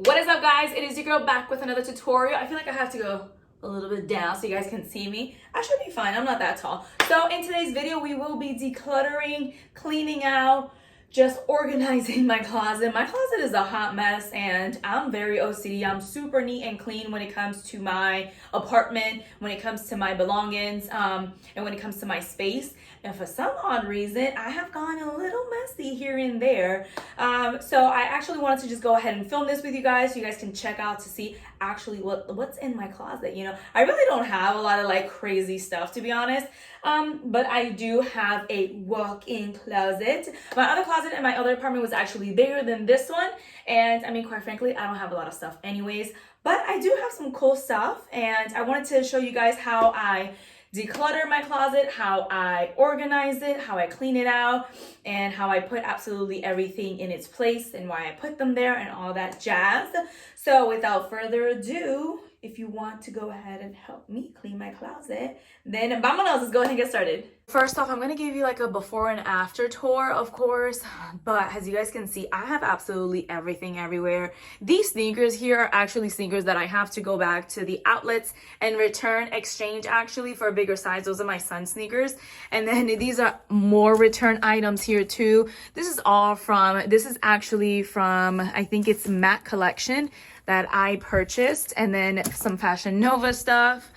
What is up, guys? It is your girl back with another tutorial. I feel like I have to go a little bit down so you guys can see me. I should be fine. I'm not that tall. So in today's video, we will be decluttering, cleaning out, just organizing my closet. My closet is a hot mess and I'm very OCD. I'm super neat and clean when it comes to my apartment, when it comes to my belongings, and when it comes to my space. And for some odd reason, I have gone a little messy here and there. So I actually wanted to just go ahead and film this with you guys so you guys can check out to see actually what's in my closet. You know, I really don't have a lot of like crazy stuff, to be honest. But I do have a walk-in closet. My other closet in my other apartment was actually bigger than this one. And I mean, quite frankly, I don't have a lot of stuff anyways, but I do have some cool stuff. And I wanted to show you guys how I declutter my closet, how I organize it, how I clean it out, and how I put absolutely everything in its place and why I put them there and all that jazz. So without further ado, if you want to go ahead and help me clean my closet, then vámonos, let's go ahead and get started. First off, I'm going to give you like a before and after tour, of course, but as you guys can see, I have absolutely everything everywhere. These sneakers here are actually sneakers that I have to go back to the outlets and exchange actually for a bigger size. Those are my son's sneakers. And then these are more return items here too. This is actually from, I think it's Matte Collection that I purchased, and then some Fashion Nova stuff.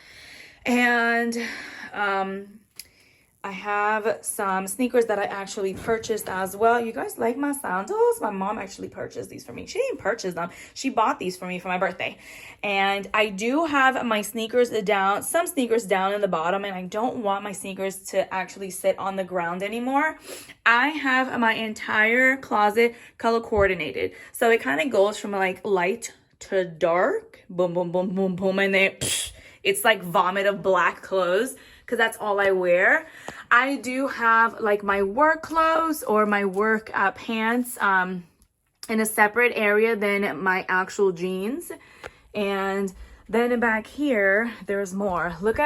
And I have some sneakers that I actually purchased as well. You guys like my sandals? My mom actually purchased these for me. She didn't purchase them. She bought these for me for my birthday. And I do have my sneakers down, some sneakers down in the bottom, and I don't want my sneakers to actually sit on the ground anymore. I have my entire closet color coordinated. So it kind of goes from like light to dark. Boom, boom, boom, boom, boom. And then it's like vomit of black clothes, because that's all I wear. I do have like my work clothes or my work pants in a separate area than my actual jeans. And then back here, there's more. Look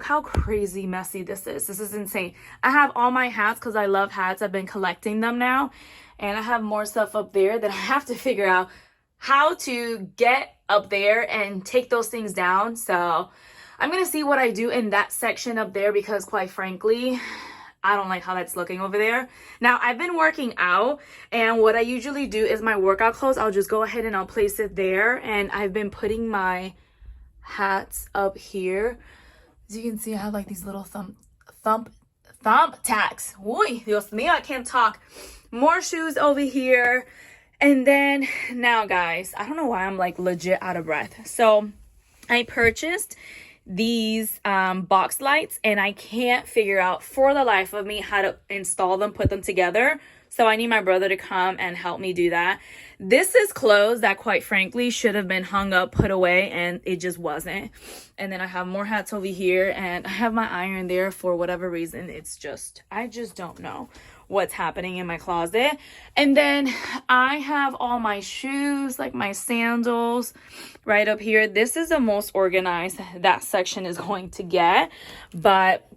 how crazy messy this is. This is insane. I have all my hats because I love hats. I've been collecting them now. And I have more stuff up there that I have to figure out how to get up there and take those things down. So I'm going to see what I do in that section up there, because quite frankly, I don't like how that's looking over there. Now, I've been working out, and what I usually do is my workout clothes, I'll just go ahead and I'll place it there. And I've been putting my hats up here. As you can see, I have like these little thumb tacks. Uy, Dios mío, I can't talk. More shoes over here. And then now, guys, I don't know why I'm like legit out of breath. So I purchased these box lights, and I can't figure out for the life of me how to install them, put them together. So I need my brother to come and help me do that. This is clothes that quite frankly should have been hung up, put away, and it just wasn't. And then I have more hats over here, and I have my iron there for whatever reason. I just don't know what's happening in my closet. And then I have all my shoes, like my sandals right up here. This is the most organized that section is going to get, but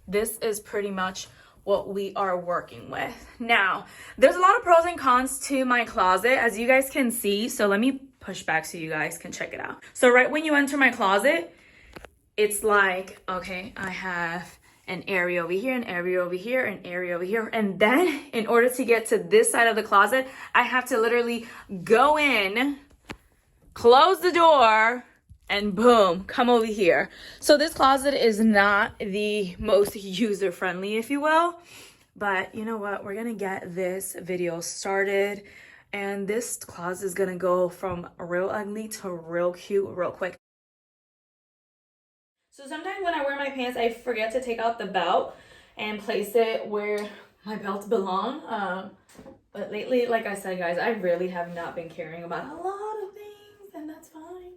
this is pretty much what we are working with. Now, there's a lot of pros and cons to my closet, as you guys can see. So let me push back so you guys can check it out. So right when you enter my closet, it's like, okay, I have an area over here, an area over here, an area over here. And then in order to get to this side of the closet, I have to literally go in, close the door, and boom, come over here. So this closet is not the most user-friendly, if you will. But you know what? We're gonna get this video started. And this closet is gonna go from real ugly to real cute real quick. So sometimes when I wear my pants, I forget to take out the belt and place it where my belts belong. But lately, like I said, guys, I really have not been caring about a lot of things, and that's fine.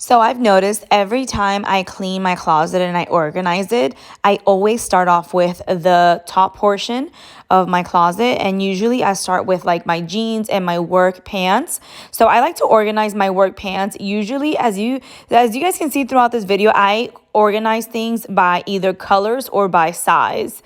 So I've noticed every time I clean my closet and I organize it, I always start off with the top portion of my closet. And usually I start with like my jeans and my work pants. So I like to organize my work pants. Usually, as you guys can see throughout this video, I organize things by either colors or by size.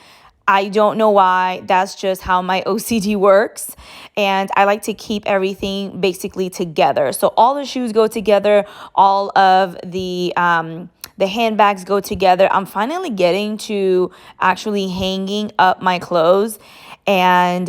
I don't know why. That's just how my OCD works. And I like to keep everything basically together. So all the shoes go together, all of the handbags go together. I'm finally getting to actually hanging up my clothes. And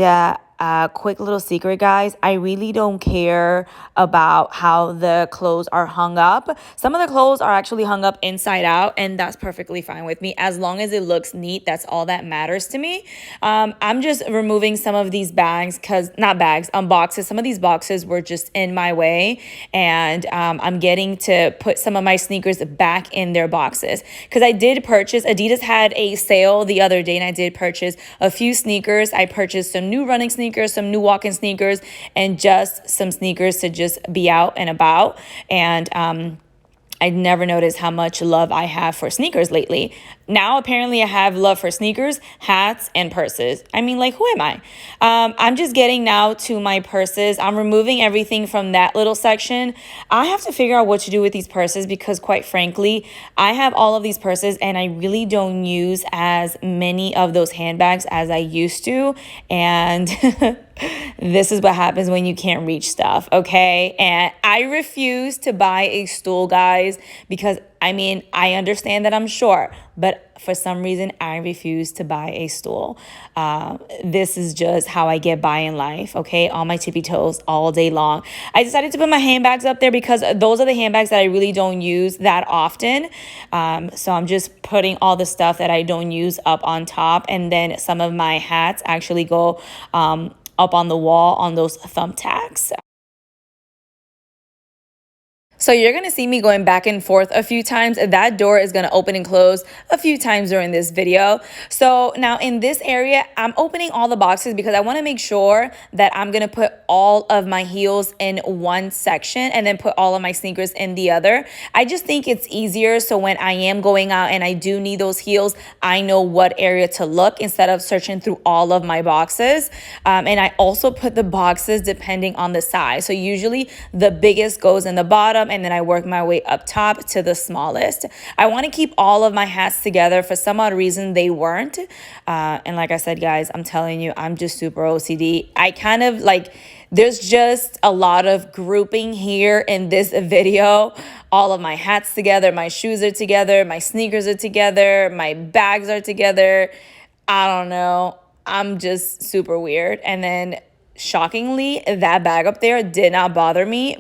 quick little secret, guys, I really don't care about how the clothes are hung up. Some of the clothes are actually hung up inside out, and that's perfectly fine with me. As long as it looks neat, that's all that matters to me. I'm just removing some of these bags, not bags, boxes. Some of these boxes were just in my way, and I'm getting to put some of my sneakers back in their boxes, because I did purchase, Adidas had a sale the other day, and I did purchase a few sneakers. I purchased some new running sneakers, some new walking sneakers, and just some sneakers to just be out and about. And I never noticed how much love I have for sneakers lately. Now, apparently, I have love for sneakers, hats, and purses. I mean, like, who am I? I'm just getting now to my purses. I'm removing everything from that little section. I have to figure out what to do with these purses because, quite frankly, I have all of these purses and I really don't use as many of those handbags as I used to. And this is what happens when you can't reach stuff, okay? And I refuse to buy a stool, guys, because I understand that I'm short, but for some reason, I refuse to buy a stool. This is just how I get by in life, okay? On my tippy toes all day long. I decided to put my handbags up there because those are the handbags that I really don't use that often. So I'm just putting all the stuff that I don't use up on top. And then some of my hats actually go up on the wall on those thumbtacks. So you're going to see me going back and forth a few times. That door is going to open and close a few times during this video. So now in this area, I'm opening all the boxes because I want to make sure that I'm going to put all of my heels in one section and then put all of my sneakers in the other. I just think it's easier. So when I am going out and I do need those heels, I know what area to look instead of searching through all of my boxes. And I also put the boxes depending on the size. So usually the biggest goes in the bottom, and then I work my way up top to the smallest. I want to keep all of my hats together. For some odd reason, they weren't. And like I said, guys, I'm telling you, I'm just super OCD. I kind of like, there's just a lot of grouping here in this video. All of my hats together, my shoes are together, my sneakers are together, my bags are together. I don't know. I'm just super weird. And then shockingly, that bag up there did not bother me.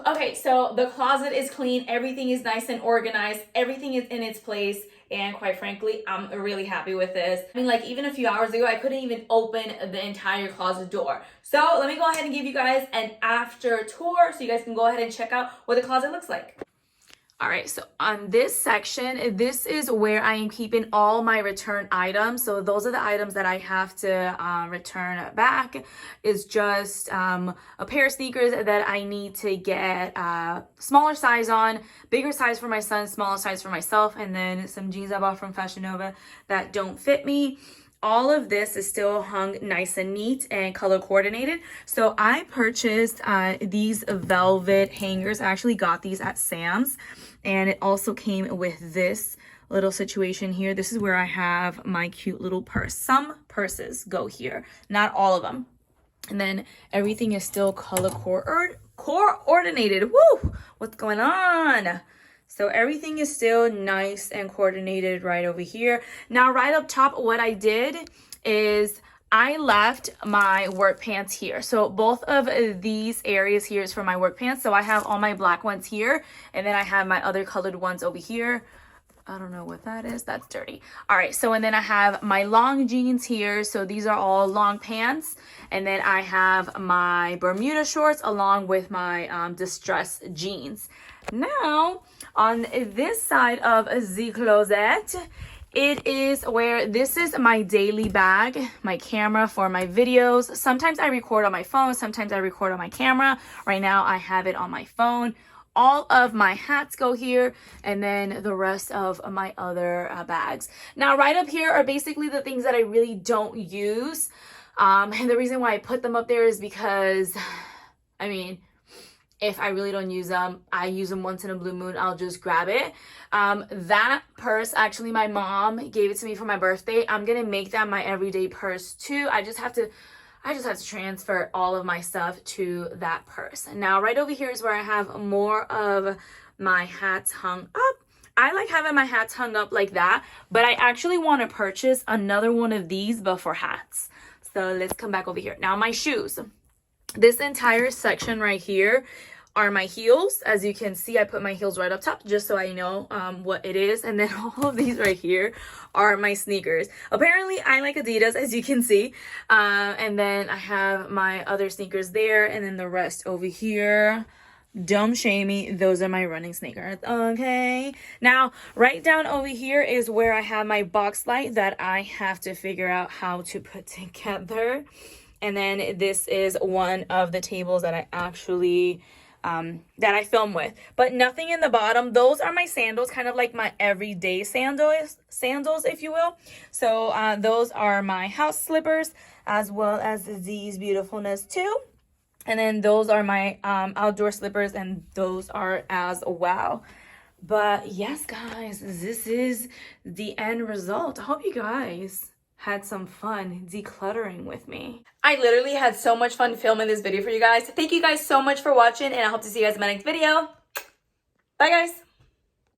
Okay, so the closet is clean. Everything is nice and organized. Everything is in its place. And quite frankly, I'm really happy with this. I mean, like even a few hours ago, I couldn't even open the entire closet door. So let me go ahead and give you guys an after tour so you guys can go ahead and check out what the closet looks like. All right, so on this section, this is where I am keeping all my return items. So those are the items that I have to return back. Is just a pair of sneakers that I need to get smaller size on, bigger size for my son, smaller size for myself, and then some jeans I bought from Fashion Nova that don't fit me. All of this is still hung nice and neat and color coordinated. So I purchased these velvet hangers. I actually got these at Sam's, and it also came with this little situation here. This is where I have my cute little purse. Some purses go here, not all of them. And then everything is still color coordinated. Woo! What's going on? So everything is still nice and coordinated right over here. Now, right up top, what I did is I left my work pants here. So both of these areas here is for my work pants. So I have all my black ones here, and then I have my other colored ones over here. I don't know what that is. That's dirty. All right. So, and then I have my long jeans here. So these are all long pants. And then I have my Bermuda shorts along with my distressed jeans. Now, on this side of the closet, it is where this is my daily bag, my camera for my videos. Sometimes I record on my phone. Sometimes I record on my camera. Right now, I have it on my phone. All of my hats go here, and then the rest of my other bags. Now, right up here are basically the things that I really don't use. And the reason why I put them up there is because, I mean, if I really don't use them, I use them once in a blue moon, I'll just grab it. That purse, actually my mom gave it to me for my birthday. I'm gonna make that my everyday purse too. I just have to transfer all of my stuff to that purse. Now right over here is where I have more of my hats hung up. I like having my hats hung up like that, but I actually want to purchase another one of these but for hats. So let's come back over here. Now my shoes. This entire section right here are my heels. As you can see, I put my heels right up top just so I know what it is. And then all of these right here are my sneakers. Apparently, I like Adidas, as you can see. And then I have my other sneakers there, and then the rest over here. Don't shame me, those are my running sneakers. Okay, now right down over here is where I have my box light that I have to figure out how to put together. And then this is one of the tables that I actually that I film with, but nothing in the bottom. Those are my sandals, kind of like my everyday sandals, if you will. So those are my house slippers, as well as these beautifulness too. And then those are my outdoor slippers, and those are as well. But yes, guys, this is the end result. I hope you guys had some fun decluttering with me. I literally had so much fun filming this video for you guys. Thank you guys so much for watching, and I hope to see you guys in my next video. Bye, guys.